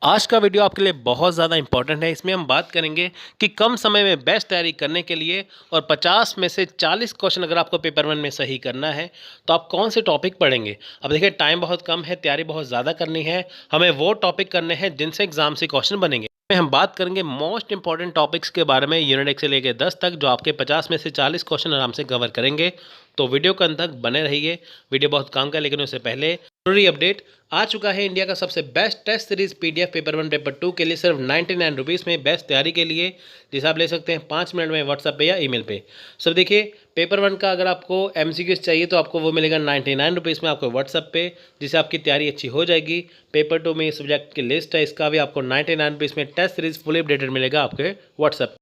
आज का वीडियो आपके लिए बहुत ज़्यादा इंपॉर्टेंट है। इसमें हम बात करेंगे कि कम समय में बेस्ट तैयारी करने के लिए और 50 में से 40 क्वेश्चन अगर आपको पेपर वन में सही करना है तो आप कौन से टॉपिक पढ़ेंगे। अब देखिए, टाइम बहुत कम है, तैयारी बहुत ज़्यादा करनी है, हमें वो टॉपिक करने हैं जिनसे एग्जाम से क्वेश्चन बनेंगे। हम बात करेंगे मोस्ट इंपॉर्टेंट टॉपिक्स के बारे में, यूनिट 1 से लेकर 10 तक, जो आपके 50 में से 40 क्वेश्चन आराम से कवर करेंगे। तो वीडियो के अंत तक बने रहिए। वीडियो बहुत काम का, लेकिन उससे पहले जरूरी अपडेट आ चुका है। इंडिया का सबसे best test series PDF paper 1 paper 2 के लिए सिर्फ 99 रुपीज़ में बेस्ट तैयारी के लिए, जिसे आप ले सकते हैं 5 मिनट में व्हाट्सएप पे या ईमेल पे। सब देखिए, पेपर 1 का अगर आपको एमसीक्यूज चाहिए तो आपको वो मिलेगा 99 रुपीज़ में आपको व्हाट्सएप पे, जिससे आपकी तैयारी अच्छी हो जाएगी। पेपर 2 में ये सब्जेक्ट की लिस्ट है, इसका भी आपको 99 रुपीज़ में टेस्ट सीरीज फुली अपडेटेड मिलेगा आपके व्हाट्सएप।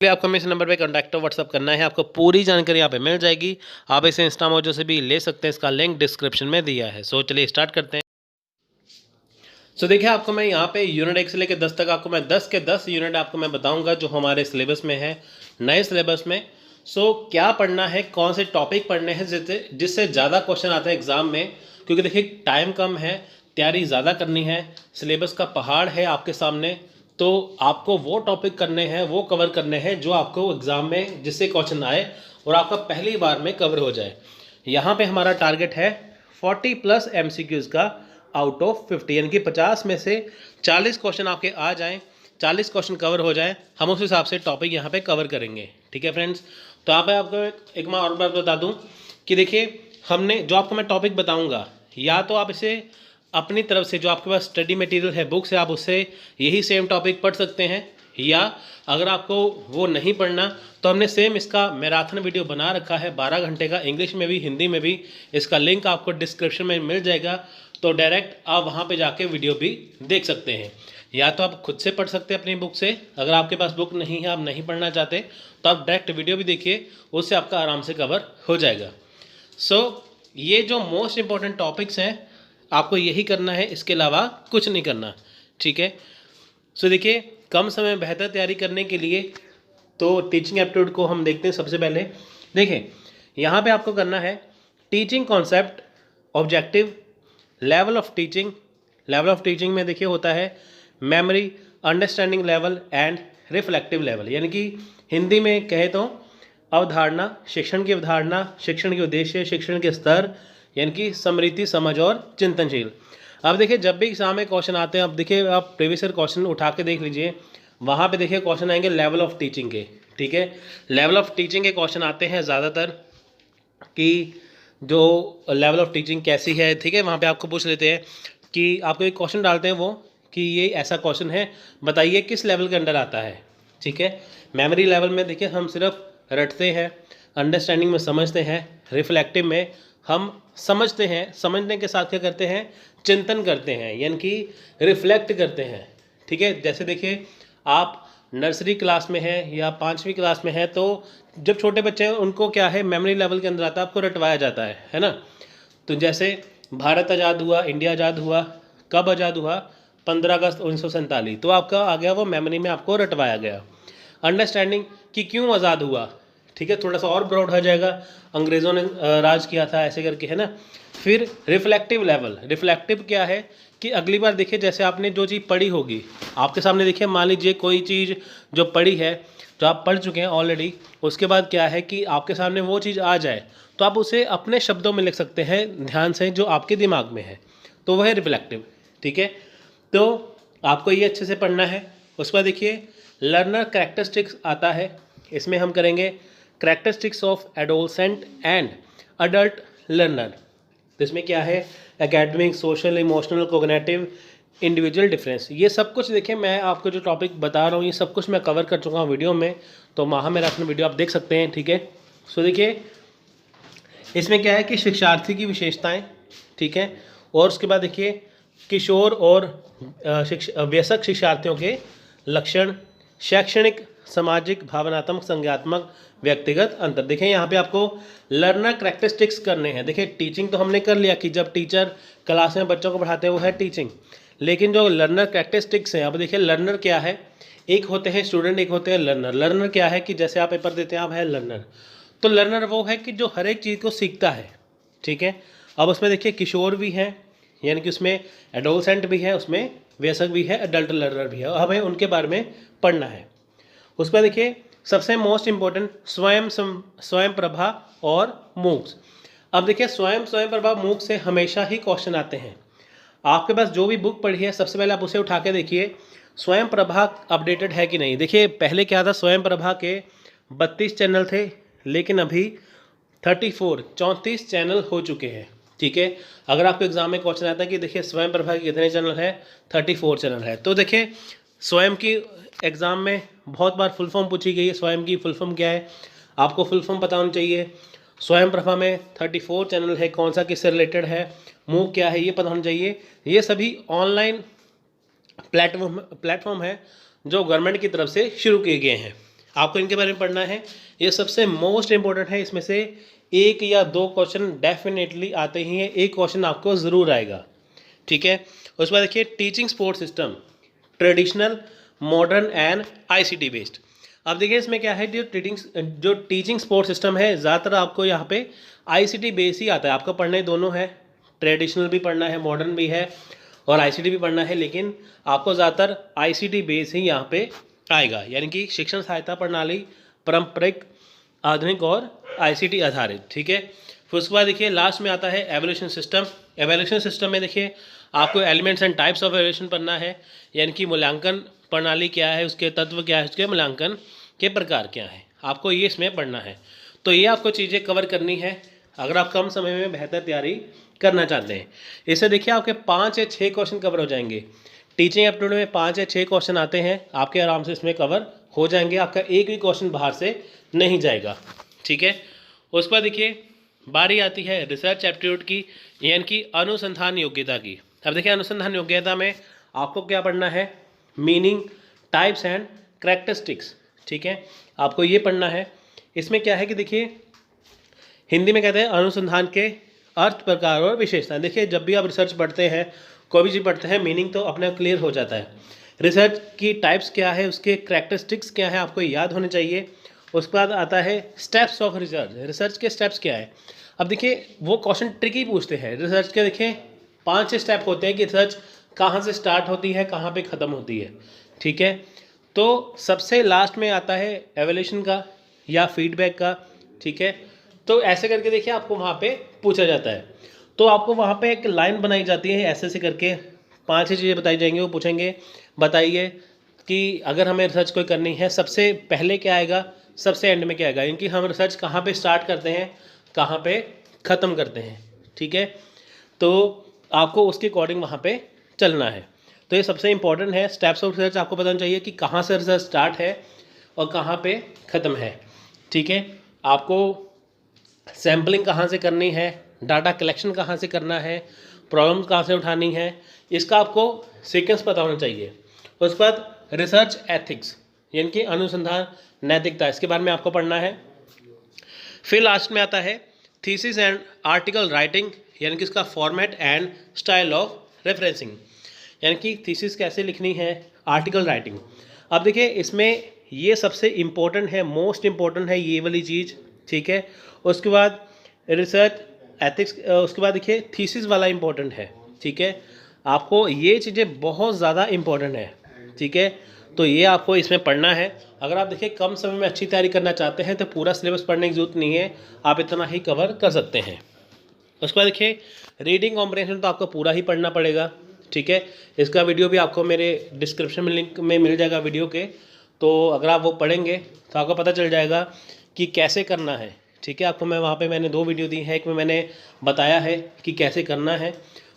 आपको हमें इस नंबर पे कॉन्टैक्ट व्हाट्सअप करना है, आपको पूरी जानकारी यहाँ पे मिल जाएगी। आप इसे इंस्टा मोजो से भी ले सकते हैं, इसका लिंक डिस्क्रिप्शन में दिया है। सो चलिए स्टार्ट करते हैं। सो देखिए, आपको मैं यहाँ पे यूनिट 1 से लेकर 10 तक आपको मैं 10 के 10 यूनिट आपको मैं बताऊंगा जो हमारे सिलेबस में है, नए सिलेबस में। सो क्या पढ़ना है, कौन से टॉपिक पढ़ने हैं जिससे ज़्यादा क्वेश्चन आते हैं एग्जाम में, क्योंकि देखिए टाइम कम है, तैयारी ज़्यादा करनी है, सिलेबस का पहाड़ है आपके सामने। तो आपको वो टॉपिक करने हैं, वो कवर करने हैं जो आपको एग्ज़ाम में जिससे क्वेश्चन आए और आपका पहली बार में कवर हो जाए। यहाँ पे हमारा टारगेट है 40+ MCQs का आउट ऑफ 50, यानी कि 50 में से 40 क्वेश्चन आपके आ जाएं, 40 क्वेश्चन कवर हो जाए, हम उस हिसाब से टॉपिक यहाँ पे कवर करेंगे। ठीक है फ्रेंड्स। तो यहाँ पे आपको एक मैं और बात बता दूँ कि देखिए, हमने जो आपको मैं टॉपिक बताऊँगा, या तो आप इसे अपनी तरफ से जो आपके पास स्टडी मटेरियल है, बुक्स है, आप उससे यही सेम टॉपिक पढ़ सकते हैं, या अगर आपको वो नहीं पढ़ना तो हमने सेम इसका मैराथन वीडियो बना रखा है 12 घंटे का, इंग्लिश में भी हिंदी में भी। इसका लिंक आपको डिस्क्रिप्शन में मिल जाएगा, तो डायरेक्ट आप वहाँ पे जाके वीडियो भी देख सकते हैं। या तो आप खुद से पढ़ सकते हैं अपनी बुक से, अगर आपके पास बुक नहीं है, आप नहीं पढ़ना चाहते, तो आप डायरेक्ट वीडियो भी देखिए, उससे आपका आराम से कवर हो जाएगा। सो ये जो मोस्ट इंपॉर्टेंट टॉपिक्स हैं आपको यही करना है, इसके अलावा कुछ नहीं करना। ठीक है। सो देखिए, कम समय में बेहतर तैयारी करने के लिए तो टीचिंग एप्टीट्यूड को हम देखते हैं। सबसे पहले देखिए, यहाँ पे आपको करना है teaching concept, objective, level of teaching. Level of teaching में देखिए होता है memory, understanding level and reflective level, यानी कि हिंदी में कहे तो अवधारणा, शिक्षण की अवधारणा, शिक्षण के उद्देश्य, शिक्षण के स्तर, यानी कि स्मृति, समझ और चिंतनशील। अब देखिए, जब भी एग्जाम में क्वेश्चन आते हैं, अब देखिए आप प्रीवियस ईयर क्वेश्चन उठा के देख लीजिए, वहाँ पे देखिए क्वेश्चन आएंगे लेवल ऑफ टीचिंग के। ठीक है, लेवल ऑफ टीचिंग के क्वेश्चन आते हैं ज़्यादातर कि जो लेवल ऑफ टीचिंग कैसी है। ठीक है, वहाँ पे आपको पूछ लेते हैं कि आपको एक क्वेश्चन डालते हैं वो कि ये ऐसा क्वेश्चन है, बताइए किस लेवल के अंडर आता है। ठीक है, मेमोरी लेवल में देखिए हम सिर्फ रटते हैं, अंडरस्टैंडिंग में समझते हैं, रिफ्लेक्टिव में हम समझते हैं, समझने के साथ क्या करते हैं, चिंतन करते हैं, यानी कि रिफ्लेक्ट करते हैं। ठीक है, जैसे देखिए आप नर्सरी क्लास में है या 5वीं क्लास में है, तो जब छोटे बच्चे हैं उनको क्या है, मेमोरी लेवल के अंदर आता है, आपको रटवाया जाता है ना। तो जैसे भारत आज़ाद हुआ, इंडिया आज़ाद हुआ, कब आज़ाद हुआ, 15 अगस्त 1947, तो आपका आ गया वो मेमोरी में, आपको रटवाया गया। अंडरस्टैंडिंग कि क्यों आज़ाद हुआ, ठीक है, थोड़ा सा और ब्रॉड हो जाएगा, अंग्रेज़ों ने राज किया था ऐसे करके, है ना। फिर रिफ्लेक्टिव लेवल, रिफ्लेक्टिव क्या है कि अगली बार देखिए, जैसे आपने जो चीज़ पढ़ी होगी आपके सामने, देखिए मान लीजिए कोई चीज़ जो पढ़ी है, जो आप पढ़ चुके हैं ऑलरेडी, उसके बाद क्या है कि आपके सामने वो चीज़ आ जाए तो आप उसे अपने शब्दों में लिख सकते हैं ध्यान से, जो आपके दिमाग में है, तो वह है रिफ्लेक्टिव। ठीक है, तो आपको ये अच्छे से पढ़ना है। उसके बाद देखिए लर्नर कैरेक्टरिस्टिक्स आता है, इसमें हम करेंगे characteristics of adolescent and adult learner. तो इसमें क्या है, academic, social, emotional, cognitive, individual difference, ये सब कुछ देखिए मैं आपको जो टॉपिक बता रहा हूँ ये सब कुछ मैं कवर कर चुका हूँ वीडियो में, तो वहाँ मेरा अपना वीडियो आप देख सकते हैं। ठीक है, सो देखिए इसमें क्या है कि शिक्षार्थी की विशेषताएं, ठीक है, और उसके बाद देखिए किशोर और वयस्क शिक्षार्थियों के लक्षण, शैक्षणिक, सामाजिक, भावनात्मक, संज्ञात्मक, व्यक्तिगत अंतर। देखें यहाँ पे आपको लर्नर कैरेक्टरिस्टिक्स करने हैं। देखिए टीचिंग तो हमने कर लिया कि जब टीचर क्लास में बच्चों को पढ़ाते हैं वो है टीचिंग, लेकिन जो लर्नर कैरेक्टरिस्टिक्स हैं, अब देखिए लर्नर क्या है, एक होते हैं स्टूडेंट, एक होते हैं लर्नर। लर्नर क्या है कि जैसे आप पेपर देते हैं आप है लर्नर, तो लर्नर वो है कि जो हर एक चीज़ को सीखता है। ठीक है, अब उसमें देखिए किशोर भी हैं, यानी कि उसमें एडोलसेंट भी है, उसमें वयस्क भी है, अडल्ट लर्नर भी है, और हमें उनके बारे में पढ़ना है। उस पर देखिए सबसे मोस्ट इम्पोर्टेंट स्वयं प्रभा और मूक्स। अब देखिए स्वयं प्रभा मूक्स से हमेशा ही क्वेश्चन आते हैं। आपके पास जो भी बुक पढ़ी है सबसे पहले आप उसे उठा के देखिए स्वयं प्रभा अपडेटेड है कि नहीं। देखिए पहले क्या था, स्वयं प्रभा के 32 चैनल थे, लेकिन अभी 34 चैनल हो चुके हैं। ठीक है, अगर आपको एग्जाम में क्वेश्चन आता है कि देखिए स्वयं प्रभा के कितने चैनल है, 34 चैनल है। तो देखिए स्वयं की एग्ज़ाम में बहुत बार फुल फॉर्म पूछी गई है। स्वयं की फुल फॉर्म क्या है, आपको फुल फॉर्म पता होना चाहिए। स्वयं प्रभा में 34 चैनल है, कौन सा किससे रिलेटेड है, मूव क्या है, ये पता होना चाहिए। ये सभी ऑनलाइन प्लेटफॉर्म है जो गवर्नमेंट की तरफ से शुरू किए गए हैं, आपको इनके बारे में पढ़ना है। ये सबसे मोस्ट इम्पोर्टेंट है, इसमें से 1 या 2 क्वेश्चन डेफिनेटली आते ही हैं, एक क्वेश्चन आपको ज़रूर आएगा। ठीक है, उसके बाद देखिए teaching support system traditional, modern and ICT based. अब देखिए इसमें क्या है, जो टीचिंग सपोर्ट सिस्टम है ज़्यादातर आपको यहाँ पे आईसीटी बेस ही आता है। आपको पढ़ने दोनों है, ट्रेडिशनल भी पढ़ना है, मॉडर्न भी है और आईसीटी भी पढ़ना है, लेकिन आपको ज़्यादातर आईसीटी बेस ही यहाँ पे आएगा, यानी कि शिक्षण सहायता प्रणाली पारंपरिक, आधुनिक और आईसीटी आधारित। ठीक है, फिर उसके बाद देखिए लास्ट में आता है एवोल्यूशन सिस्टम। एवोल्यूशन सिस्टम में देखिए आपको elements and types of evolution पढ़ना है, यानी कि मूल्यांकन प्रणाली क्या है, उसके तत्व क्या है, उसके मूल्यांकन के प्रकार क्या है, आपको ये इसमें पढ़ना है। तो ये आपको चीज़ें कवर करनी है अगर आप कम समय में बेहतर तैयारी करना चाहते हैं। इससे देखिए आपके 5 या 6 क्वेश्चन कवर हो जाएंगे। टीचिंग एप्टीट्यूड में 5 या 6 क्वेश्चन आते हैं, आपके आराम से इसमें कवर हो जाएंगे, आपका एक भी क्वेश्चन बाहर से नहीं जाएगा। ठीक है, उस पर देखिए बारी आती है रिसर्च एप्टीट्यूड की, यानी कि अनुसंधान योग्यता की। अब देखिए अनुसंधान योग्यता में आपको क्या पढ़ना है, मीनिंग, टाइप्स एंड कैरेक्टरिस्टिक्स। ठीक है, आपको ये पढ़ना है। इसमें क्या है कि देखिए हिंदी में कहते हैं अनुसंधान के अर्थ, प्रकार और विशेषताएं। देखिए जब भी आप रिसर्च पढ़ते हैं, कोई भी चीज़ पढ़ते हैं, मीनिंग तो अपने क्लियर हो जाता है। रिसर्च की टाइप्स क्या है, उसके कैरेक्टरिस्टिक्स क्या है, आपको याद होने चाहिए। उसके बाद आता है स्टेप्स ऑफ रिसर्च, रिसर्च के स्टेप्स क्या है। अब देखिए वो क्वेश्चन ट्रिकी पूछते हैं रिसर्च के। देखिए 5 स्टेप होते हैं कि रिसर्च कहाँ से स्टार्ट होती है, कहाँ पे ख़त्म होती है। ठीक है, तो सबसे लास्ट में आता है एवोल्यूशन का या फीडबैक का। ठीक है, तो ऐसे करके देखिए आपको वहाँ पे पूछा जाता है। तो आपको वहाँ पे एक लाइन बनाई जाती है, ऐसे करके 5 ही चीज़ें बताई जाएंगी। वो पूछेंगे बताइए कि अगर हमें रिसर्च कोई करनी है, सबसे पहले क्या आएगा, सबसे एंड में क्या आएगा, इनकी हम रिसर्च कहाँ पे स्टार्ट करते हैं, कहाँ पे ख़त्म करते हैं। ठीक है, तो आपको उसके अकॉर्डिंग वहाँ पे चलना है। तो ये सबसे इंपॉर्टेंट है, स्टेप्स ऑफ रिसर्च आपको बताना चाहिए कि कहाँ से रिसर्च स्टार्ट है और कहाँ पे ख़त्म है। ठीक है, आपको सैम्पलिंग कहाँ से करनी है, डाटा कलेक्शन कहाँ से करना है, प्रॉब्लम कहाँ से उठानी है, इसका आपको सीक्वेंस पता होना चाहिए। उसके बाद रिसर्च एथिक्स, यानी कि अनुसंधान नैतिकता, इसके बारे में आपको पढ़ना है। फिर लास्ट में आता है थीसिस एंड आर्टिकल राइटिंग, यानी कि इसका format and style of referencing, यानी कि थीसिस कैसे लिखनी है, आर्टिकल राइटिंग। अब देखिए इसमें ये सबसे इम्पोर्टेंट है, मोस्ट इम्पोर्टेंट है ये वाली चीज़। ठीक है, उसके बाद रिसर्च एथिक्स, उसके बाद देखिए थीसिस वाला इम्पोर्टेंट है। ठीक है, आपको ये चीज़ें बहुत ज़्यादा इम्पोर्टेंट है। ठीक है, तो ये आपको इसमें पढ़ना है। अगर आप देखिए कम समय में अच्छी तैयारी करना चाहते हैं तो पूरा सिलेबस पढ़ने की जरूरत नहीं है, आप इतना ही कवर कर सकते हैं। उसके बाद देखिए रीडिंग कॉम्प्रिहेंशन तो आपको पूरा ही पढ़ना पड़ेगा। ठीक है, इसका वीडियो भी आपको मेरे डिस्क्रिप्शन में लिंक में मिल जाएगा वीडियो के, तो अगर आप वो पढ़ेंगे तो आपको पता चल जाएगा कि कैसे करना है। ठीक है, आपको मैं वहाँ पे मैंने 2 वीडियो दी है, एक में मैंने बताया है कि कैसे करना है,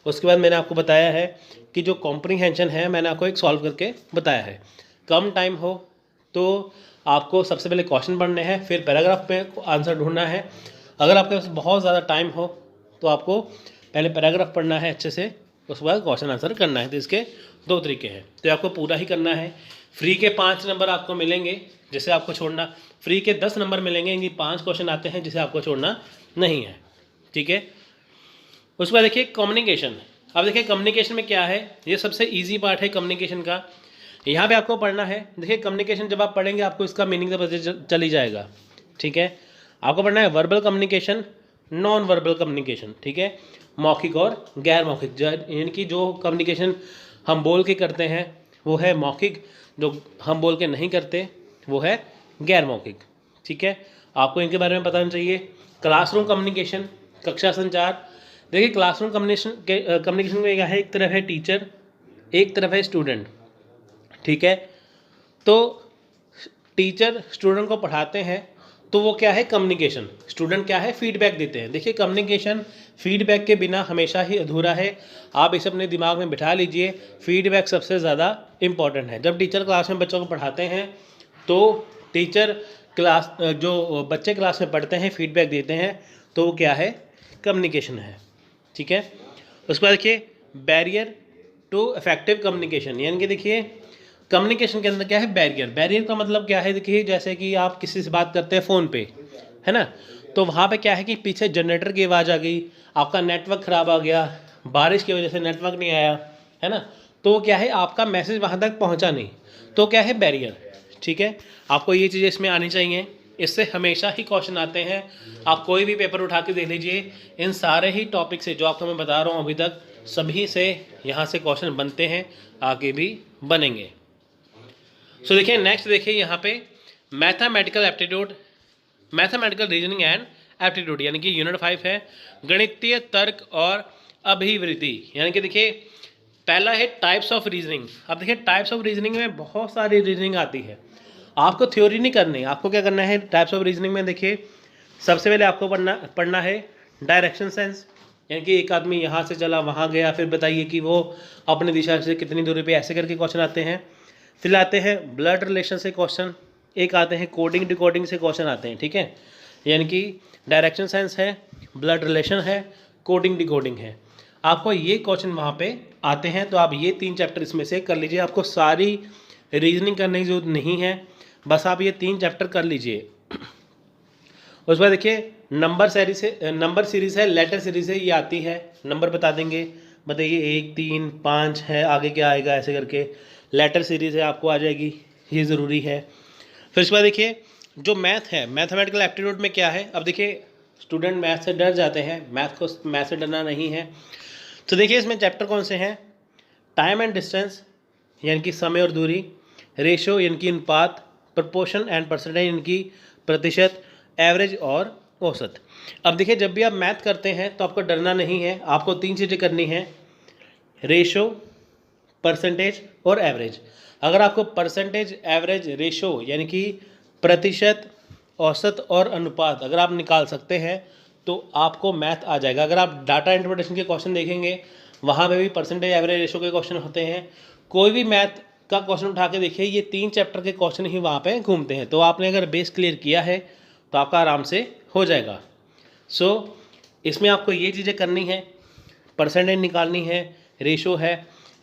उसके बाद मैंने आपको बताया है कि जो कॉम्प्रिहेंशन है मैंने आपको एक सॉल्व करके बताया है। कम टाइम हो तो आपको सबसे पहले क्वेश्चन पढ़ने हैं, फिर पैराग्राफ पे आंसर ढूंढना है। अगर आपके पास बहुत ज़्यादा टाइम हो तो आपको पहले पैराग्राफ पढ़ना है अच्छे से, उसके बाद क्वेश्चन आंसर करना है। तो इसके 2 तरीके हैं, तो आपको पूरा ही करना है। फ्री के 5 नंबर आपको मिलेंगे जिसे आपको छोड़ना, फ्री के 10 नंबर मिलेंगे, इनकी 5 क्वेश्चन आते हैं जिसे आपको छोड़ना नहीं है। ठीक है, उसके बाद देखिए कम्युनिकेशन। अब देखिए कम्युनिकेशन में क्या है, ये सबसे ईजी पार्ट है कम्युनिकेशन का। यहाँ पे आपको पढ़ना है। देखिए कम्युनिकेशन जब आप पढ़ेंगे आपको इसका मीनिंग तो पता चल ही जाएगा। ठीक है, आपको पढ़ना है verbal communication, non verbal communication. ठीक है, मौखिक और गैर मौखिक, यानी कि जो कम्युनिकेशन हम बोल के करते हैं वो है मौखिक, जो हम बोल के नहीं करते वो है गैर मौखिक। ठीक है, आपको इनके बारे में पता होना चाहिए। क्लासरूम कम्युनिकेशन, कक्षा संचार। देखिए क्लासरूम कम्युनिकेशन में क्या है, एक तरफ है टीचर, एक तरफ है स्टूडेंट। ठीक है, तो टीचर स्टूडेंट को पढ़ाते हैं तो वो क्या है कम्युनिकेशन, स्टूडेंट क्या है फीडबैक देते हैं। देखिए कम्युनिकेशन फीडबैक के बिना हमेशा ही अधूरा है, आप इसे अपने दिमाग में बिठा लीजिए। फीडबैक सबसे ज़्यादा इम्पॉर्टेंट है। जब टीचर क्लास में बच्चों को पढ़ाते हैं तो टीचर क्लास, जो बच्चे क्लास में पढ़ते हैं फीडबैक देते हैं, तो वो क्या है कम्युनिकेशन है। ठीक है, उसके बाद देखिए बैरियर टू इफेक्टिव कम्युनिकेशन, यानी कि देखिए कम्युनिकेशन के अंदर क्या है बैरियर। बैरियर का मतलब क्या है, देखिए जैसे कि आप किसी से बात करते हैं फ़ोन पे, है ना, तो वहाँ पे क्या है कि पीछे जनरेटर की आवाज़ आ गई, आपका नेटवर्क ख़राब आ गया, बारिश की वजह से नेटवर्क नहीं आया, है ना, तो क्या है आपका मैसेज वहाँ तक पहुँचा नहीं, तो क्या है बैरियर। ठीक है, आपको ये चीज़ें इसमें आनी चाहिए, इससे हमेशा ही क्वेश्चन आते हैं। आप कोई भी पेपर उठा के देख लीजिए, इन सारे ही टॉपिक से जो आपको मैं बता रहा हूँ अभी तक, सभी से यहाँ से क्वेश्चन बनते हैं, आगे भी बनेंगे। सो देखिए नेक्स्ट देखिए यहाँ पे mathematical aptitude, mathematical reasoning and aptitude, यानी कि यूनिट 5 है गणितीय तर्क और अभिवृद्धि। यानी कि देखिए पहला है टाइप्स ऑफ रीजनिंग। अब देखिए टाइप्स ऑफ रीजनिंग में बहुत सारी रीजनिंग आती है, आपको थ्योरी नहीं करनी, आपको क्या करना है टाइप्स ऑफ रीजनिंग में। देखिए सबसे पहले आपको पढ़ना है डायरेक्शन सेंस, यानी कि एक आदमी यहाँ से चला वहाँ गया, फिर बताइए कि वो अपनी दिशा से कितनी दूरी पे, ऐसे करके क्वेश्चन आते हैं। फिर आते हैं ब्लड रिलेशन से क्वेश्चन, एक आते हैं कोडिंग डिकोडिंग से क्वेश्चन आते हैं। ठीक है, यानी कि डायरेक्शन सेंस है, ब्लड रिलेशन है, कोडिंग डिकोडिंग है, आपको ये क्वेश्चन वहाँ पे आते हैं। तो आप ये 3 चैप्टर इसमें से कर लीजिए, आपको सारी रीजनिंग करने की जरूरत नहीं है, बस आप ये 3 चैप्टर कर लीजिए। उसके बाद देखिए नंबर सीरीज है, लेटर सीरीज है, ये आती है, नंबर बता देंगे, बताइए 1 3 5 है, आगे क्या आएगा, ऐसे करके लेटर सीरीज है आपको आ जाएगी, ये ज़रूरी है। फिर उसके बाद देखिए जो मैथ है, मैथमेटिकल एप्टीट्यूड में क्या है, अब देखिए स्टूडेंट मैथ से डर जाते हैं, मैथ से डरना नहीं है। तो देखिए इसमें चैप्टर कौन से हैं, टाइम एंड डिस्टेंस यानी कि समय और दूरी, रेशो यानी कि अनुपात, प्रपोर्शन एंड परसेंटेज यानी कि प्रतिशत, एवरेज और औसत। अब देखिए जब भी आप मैथ करते हैं तो आपको डरना नहीं है, आपको 3 चीज़ें करनी है, रेशो, परसेंटेज और एवरेज। अगर आपको परसेंटेज, एवरेज, रेशो यानी कि प्रतिशत, औसत और अनुपात अगर आप निकाल सकते हैं तो आपको मैथ आ जाएगा। अगर आप डाटा इंटरप्रिटेशन के क्वेश्चन देखेंगे वहाँ पे भी परसेंटेज, एवरेज, रेशो के क्वेश्चन होते हैं। कोई भी मैथ का क्वेश्चन उठा के देखिए, ये 3 चैप्टर के क्वेश्चन ही वहाँ पे घूमते हैं। तो आपने अगर बेस क्लियर किया है तो आपका आराम से हो जाएगा। सो इसमें आपको ये चीज़ें करनी है, परसेंटेज निकालनी है, रेशो है,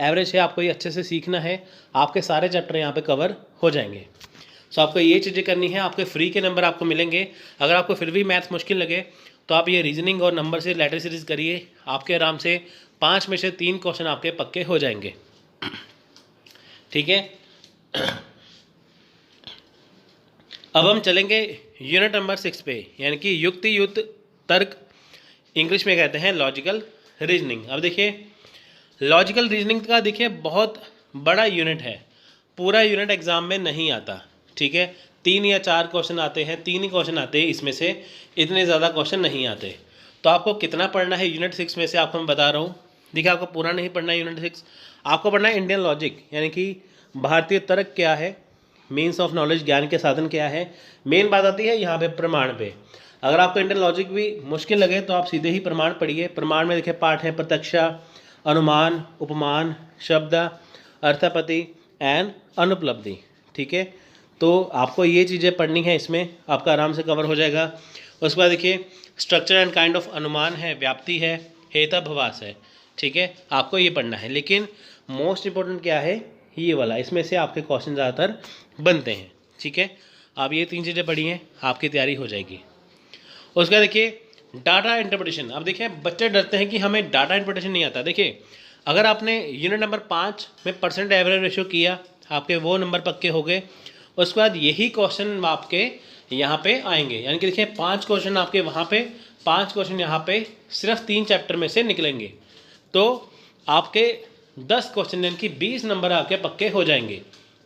एवरेज है, आपको ये अच्छे से सीखना है, आपके सारे चैप्टर यहाँ पे कवर हो जाएंगे। सो आपको ये चीज़ें करनी है, आपके फ्री के नंबर आपको मिलेंगे। अगर आपको फिर भी मैथ्स मुश्किल लगे तो आप ये रीजनिंग और नंबर से लेटर सीरीज करिए, आपके आराम से 5 में से 3 क्वेश्चन आपके पक्के हो जाएंगे। ठीक है, अब हम चलेंगे यूनिट नंबर 6 पे, यानी कि युक्ति युक्त तर्क, इंग्लिश में कहते हैं लॉजिकल रीजनिंग। अब देखिए लॉजिकल रीजनिंग का देखिए बहुत बड़ा यूनिट है, पूरा यूनिट एग्जाम में नहीं आता। ठीक है, 3 या 4 क्वेश्चन आते हैं, 3 ही क्वेश्चन आते हैं इसमें से, इतने ज़्यादा क्वेश्चन नहीं आते। तो आपको कितना पढ़ना है यूनिट 6 में से आपको मैं बता रहा हूँ। देखिए आपको पूरा नहीं पढ़ना है यूनिट 6, आपको पढ़ना है इंडियन लॉजिक, यानी कि भारतीय तर्क क्या है, मीन्स ऑफ नॉलेज ज्ञान के साधन क्या है। मेन बात आती है यहाँ पे प्रमाण पे। अगर आपको इंडियन लॉजिक भी मुश्किल लगे तो आप सीधे ही प्रमाण पढ़िए। प्रमाण में देखिए पाठ है प्रत्यक्षा, अनुमान, उपमान, शब्द, अर्थापत्ति एंड अनुपलब्धि। ठीक है, तो आपको ये चीज़ें पढ़नी है, इसमें आपका आराम से कवर हो जाएगा। उसके बाद देखिए स्ट्रक्चर एंड काइंड ऑफ अनुमान है, व्याप्ति है, हेताभवास है। ठीक है, आपको ये पढ़ना है, लेकिन मोस्ट इंपॉर्टेंट क्या है ये वाला, इसमें से आपके क्वेश्चन ज़्यादातर बनते हैं। ठीक है, आप ये 3 चीज़ें पढ़िए, आपकी तैयारी हो जाएगी। उसके बाद देखिए डाटा इंटरप्रिटेशन। अब देखिए बच्चे डरते हैं कि हमें डाटा इंटरप्रिटेशन नहीं आता। देखिए अगर आपने यूनिट नंबर 5 में परसेंट एवरेज रेशो किया, आपके वो नंबर पक्के हो गए। उसके बाद यही क्वेश्चन आपके यहाँ पे आएंगे, यानी कि देखिए 5 क्वेश्चन आपके वहाँ पे, 5 क्वेश्चन यहाँ पे, सिर्फ 3 चैप्टर में से निकलेंगे। तो आपके 10 क्वेश्चन यानी कि 20 नंबर आपके पक्के हो जाएंगे।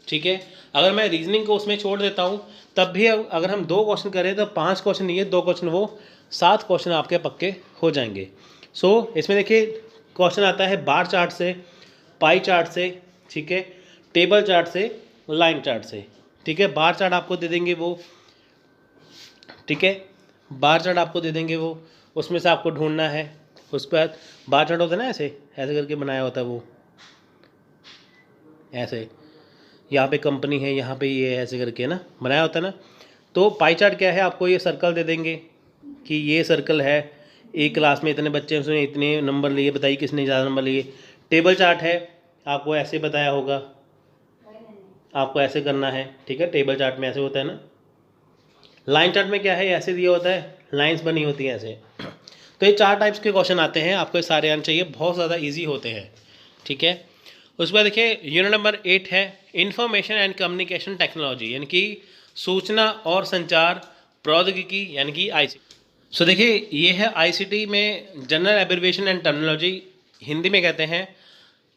ठीक है, अगर मैं रीजनिंग को उसमें छोड़ देता हूँ तब भी अगर हम 2 क्वेश्चन करें तो 5 क्वेश्चन ये 2 क्वेश्चन वो 7 क्वेश्चन आपके पक्के हो जाएंगे। सो इसमें देखिए क्वेश्चन आता है बार चार्ट से, पाई चार्ट से, ठीक है, टेबल चार्ट से, लाइन चार्ट से। ठीक है, बार चार्ट आपको दे देंगे वो, ठीक है, बार चार्ट आपको दे देंगे वो, उसमें से आपको ढूंढना है। उस पर बार चार्ट होता है ना, ऐसे ऐसे करके बनाया होता है वो, ऐसे यहाँ पे कंपनी है, यहाँ पे ये ऐसे करके ना बनाया होता है ना। तो पाई चार्ट क्या है, आपको ये सर्कल दे देंगे कि ये सर्कल है, एक क्लास में इतने बच्चे हैं, उसने इतने नंबर लिए, बताइए किसने ज़्यादा नंबर लिए। टेबल चार्ट है, आपको ऐसे बताया होगा, आपको ऐसे करना है। ठीक है, टेबल चार्ट में ऐसे होता है ना। लाइन चार्ट में क्या है, ऐसे दिया होता है, लाइंस बनी होती हैं ऐसे। तो ये 4 टाइप्स के क्वेश्चन आते हैं, आपको ये सारे आने चाहिए, बहुत ज़्यादा ईजी होते हैं। ठीक है, उसके बाद देखिए यूनिट नंबर 8 है इंफॉर्मेशन एंड कम्युनिकेशन टेक्नोलॉजी, यानी कि सूचना और संचार प्रौद्योगिकी, यानी कि ICT। सो देखिए ये है ICT में general abbreviation and terminology, Hindi में कहते हैं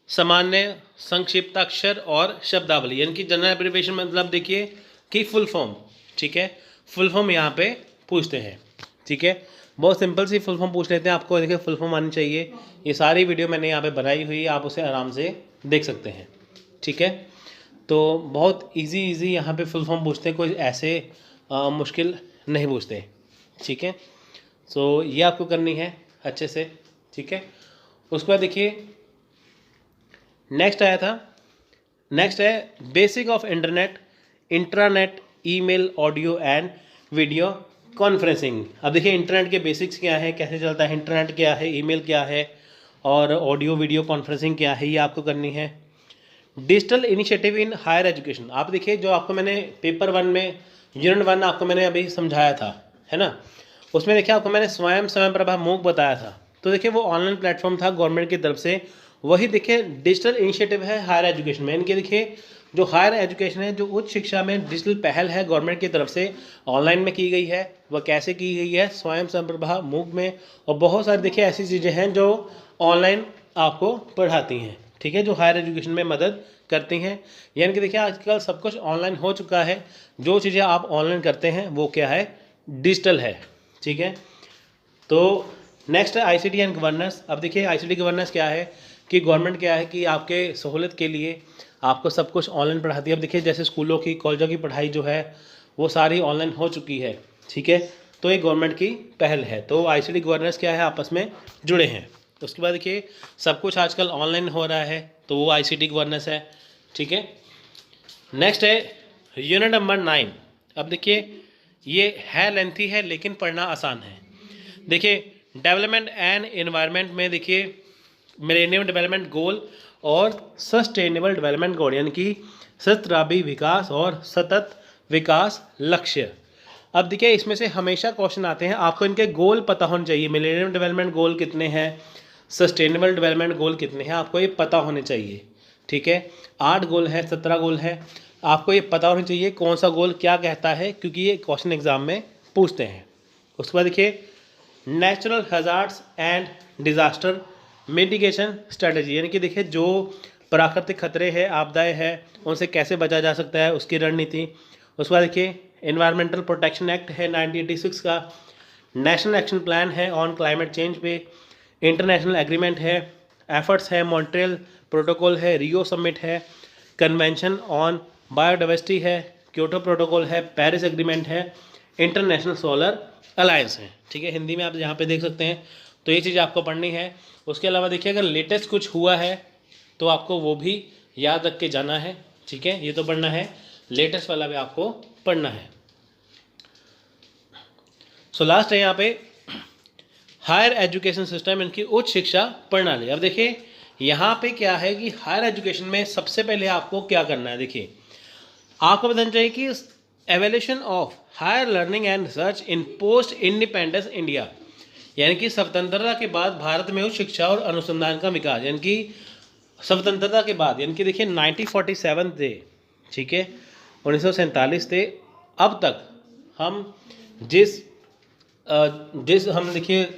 सामान्य संक्षिप्ताक्षर और शब्दावली, यानी कि जनरल एब्रिविएशन मतलब देखिए कि फुल फॉर्म। ठीक है, फुल फॉर्म यहाँ पे पूछते हैं। ठीक है, बहुत सिंपल सी फुल फॉर्म पूछ लेते हैं, आपको देखिए फुल फॉर्म आनी चाहिए। ये सारी वीडियो मैंने यहाँ पे बनाई हुई है, आप उसे आराम से देख सकते हैं। ठीक है, तो बहुत इजी यहाँ पे फुल फॉर्म पूछते हैं, कोई ऐसे मुश्किल नहीं पूछते। ठीक है, सो ये आपको करनी है अच्छे से। ठीक है, उसके बाद देखिए नेक्स्ट आया था, नेक्स्ट है basic of internet, intranet, email, audio and video conferencing. अब देखिए इंटरनेट के बेसिक्स क्या है, कैसे चलता है इंटरनेट, क्या है ईमेल, क्या है और ऑडियो वीडियो कॉन्फ्रेंसिंग क्या है, ये आपको करनी है। Digital initiative in higher education, आप देखिए जो आपको मैंने पेपर 1 में यूनिट 1 आपको मैंने अभी समझाया था, है ना, उसमें देखिए आपको मैंने स्वयं समय प्रभा मूक बताया था। तो देखिए वो ऑनलाइन प्लेटफॉर्म था गवर्नमेंट की तरफ से, वही देखिए डिजिटल इनिशिएटिव है हायर एजुकेशन में। इनके देखिए जो हायर एजुकेशन है, जो उच्च शिक्षा में डिजिटल पहल है गवर्नमेंट की तरफ से, ऑनलाइन में की गई है, वह कैसे की गई है, स्वयं समप्रभा मूक में। और बहुत सारी देखिए ऐसी चीज़ें हैं जो ऑनलाइन आपको पढ़ाती हैं। ठीक है, जो हायर एजुकेशन में मदद करती हैं, यानी कि देखिए आजकल सब कुछ ऑनलाइन हो चुका है, जो चीज़ें आप ऑनलाइन करते हैं वो क्या है, डिजिटल है। ठीक है, तो नेक्स्ट है ICT एंड गवर्नेंस। अब देखिए ICT गवर्नेंस क्या है कि गवर्नमेंट क्या है कि आपके सहूलियत के लिए आपको सब कुछ ऑनलाइन पढ़ाती है। अब देखिए जैसे स्कूलों की, कॉलेजों की पढ़ाई जो है वो सारी ऑनलाइन हो चुकी है। ठीक है, तो ये गवर्नमेंट की पहल है, तो ICT गवर्नेंस क्या है, आपस में जुड़े हैं। उसके बाद देखिए सब कुछ आजकल ऑनलाइन हो रहा है, तो वो ICT गवर्नेंस है। ठीक है, नेक्स्ट है यूनिट नंबर 9। अब देखिए ये है लेंथी है लेकिन पढ़ना आसान है। देखिए डेवलपमेंट एंड एनवायरनमेंट में देखिए मिलेनियम डेवलपमेंट गोल और सस्टेनेबल डेवलपमेंट गोल, यानी कि सहस्त्राब्दी विकास और सतत विकास लक्ष्य। अब देखिए इसमें से हमेशा क्वेश्चन आते हैं, आपको इनके गोल पता होने चाहिए। मिलेनियम डेवलपमेंट गोल कितने हैं, सस्टेनेबल डेवलपमेंट गोल कितने हैं, आपको ये पता होने चाहिए। ठीक है, 8 गोल है, 17 गोल है, आपको ये पता होना चाहिए कौन सा गोल क्या कहता है, क्योंकि ये क्वेश्चन एग्जाम में पूछते हैं। उसके बाद देखिए natural hazards and disaster mitigation strategy, यानी कि देखिए जो प्राकृतिक खतरे हैं, आपदाएं हैं, उनसे कैसे बचा जा सकता है, उसकी रणनीति। उसके बाद देखिए एनवायरमेंटल प्रोटेक्शन एक्ट है 1986 का, नेशनल एक्शन प्लान है ऑन क्लाइमेट चेंज पे, इंटरनेशनल एग्रीमेंट है, एफर्ट्स है, मॉन्ट्रियल प्रोटोकॉल है, रियो समिट है, कन्वेंशन ऑन बायोडाइवर्सिटी है, क्योटो प्रोटोकॉल है, पेरिस एग्रीमेंट है, इंटरनेशनल सोलर अलायंस है। ठीक है, हिंदी में आप यहाँ पे देख सकते हैं। तो ये चीज़ आपको पढ़नी है। उसके अलावा देखिए अगर लेटेस्ट कुछ हुआ है तो आपको वो भी याद रख के जाना है। ठीक है, ये तो पढ़ना है, लेटेस्ट वाला भी आपको पढ़ना है। सो लास्ट है यहाँ पे हायर एजुकेशन सिस्टम, इनकी उच्च शिक्षा प्रणाली। अब देखिए यहाँ पे क्या है कि हायर एजुकेशन में सबसे पहले आपको क्या करना है। देखिए आपको बताना चाहिए कि evolution of higher learning and research in post independence India, यानी कि स्वतंत्रता के बाद भारत में उच्च शिक्षा और अनुसंधान का विकास, यानी कि स्वतंत्रता के बाद, यानी कि देखिए 1947 से, ठीक है, 1947 से अब तक हम जिस हम देखिए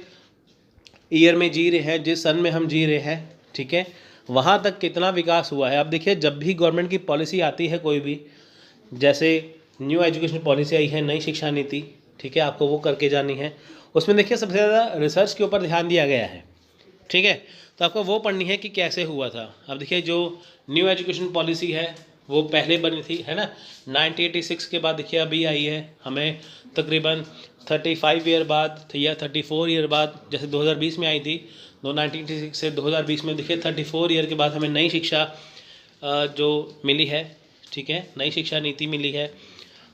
ईयर में जी रहे हैं, जिस सन में हम जी रहे हैं, ठीक है, वहाँ तक कितना विकास हुआ है। अब देखिए, जब भी गवर्नमेंट की पॉलिसी आती है कोई भी, जैसे न्यू एजुकेशन पॉलिसी आई है, नई शिक्षा नीति, ठीक है, आपको वो करके जानी है। उसमें देखिए सबसे ज़्यादा रिसर्च के ऊपर ध्यान दिया गया है, ठीक है। तो आपको वो पढ़नी है कि कैसे हुआ था। अब देखिए, जो न्यू एजुकेशन पॉलिसी है वो पहले बनी थी, है ना, 1986 के बाद देखिए अभी आई है, हमें तकरीबन 35 ईयर बाद या 34 ईयर बाद, जैसे 2020 में आई थी, 1986 से 2020 में देखिए 34 ईयर के बाद हमें नई शिक्षा जो मिली है, ठीक है, नई शिक्षा नीति मिली है।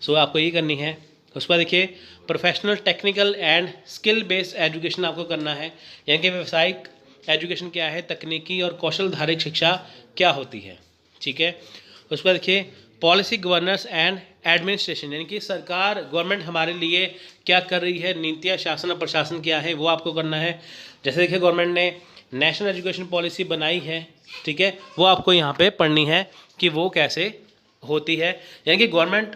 सो आपको ये करनी है। उसके बाद देखिए professional, technical and skill based education आपको करना है, यानी कि व्यावसायिक एजुकेशन क्या है, तकनीकी और कौशलधारित शिक्षा क्या होती है, ठीक है। उसके बाद देखिए पॉलिसी, गवर्नेंस एंड एडमिनिस्ट्रेशन, यानी कि सरकार, गवर्नमेंट हमारे लिए क्या कर रही है, नीतियाँ, शासन और प्रशासन क्या है, वो आपको करना है। जैसे देखिए गवर्नमेंट ने नेशनल एजुकेशन पॉलिसी बनाई है, ठीक है, वो आपको यहाँ पे पढ़नी है कि वो कैसे होती है, यानी कि गवर्नमेंट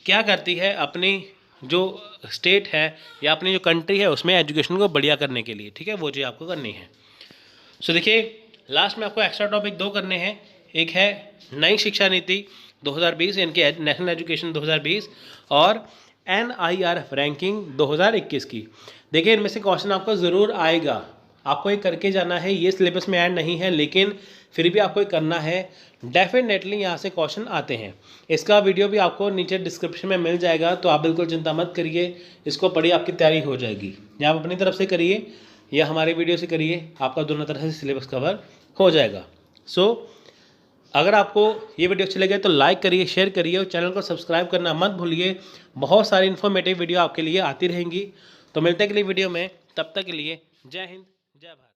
क्या करती है अपनी जो स्टेट है या अपनी जो कंट्री है उसमें एजुकेशन को बढ़िया करने के लिए, ठीक है, वो चीज़ आपको करनी है। सो देखिए लास्ट में आपको एक्स्ट्रा टॉपिक 2 करने हैं। एक है नई शिक्षा नीति 2020, यानी कि नेशनल एजुकेशन 2020, और NIRF रैंकिंग 2021 की। देखिए इनमें से क्वेश्चन आपको ज़रूर आएगा, आपको ये करके जाना है। ये सिलेबस में ऐड नहीं है, लेकिन फिर भी आपको ये करना है। डेफिनेटली यहाँ से क्वेश्चन आते हैं। इसका वीडियो भी आपको नीचे डिस्क्रिप्शन में मिल जाएगा, तो आप बिल्कुल चिंता मत करिए, इसको पढ़िए, आपकी तैयारी हो जाएगी। या आप अपनी तरफ से करिए या हमारे वीडियो से करिए, आपका दोनों तरह से सिलेबस कवर हो जाएगा। सो अगर आपको ये वीडियो अच्छी लगे तो लाइक करिए, शेयर करिए और चैनल को सब्सक्राइब करना मत भूलिए। बहुत सारी इन्फॉर्मेटिव वीडियो आपके लिए आती रहेंगी। तो मिलते हैं अगली वीडियो में, तब तक के लिए जय हिंद, जय भारत।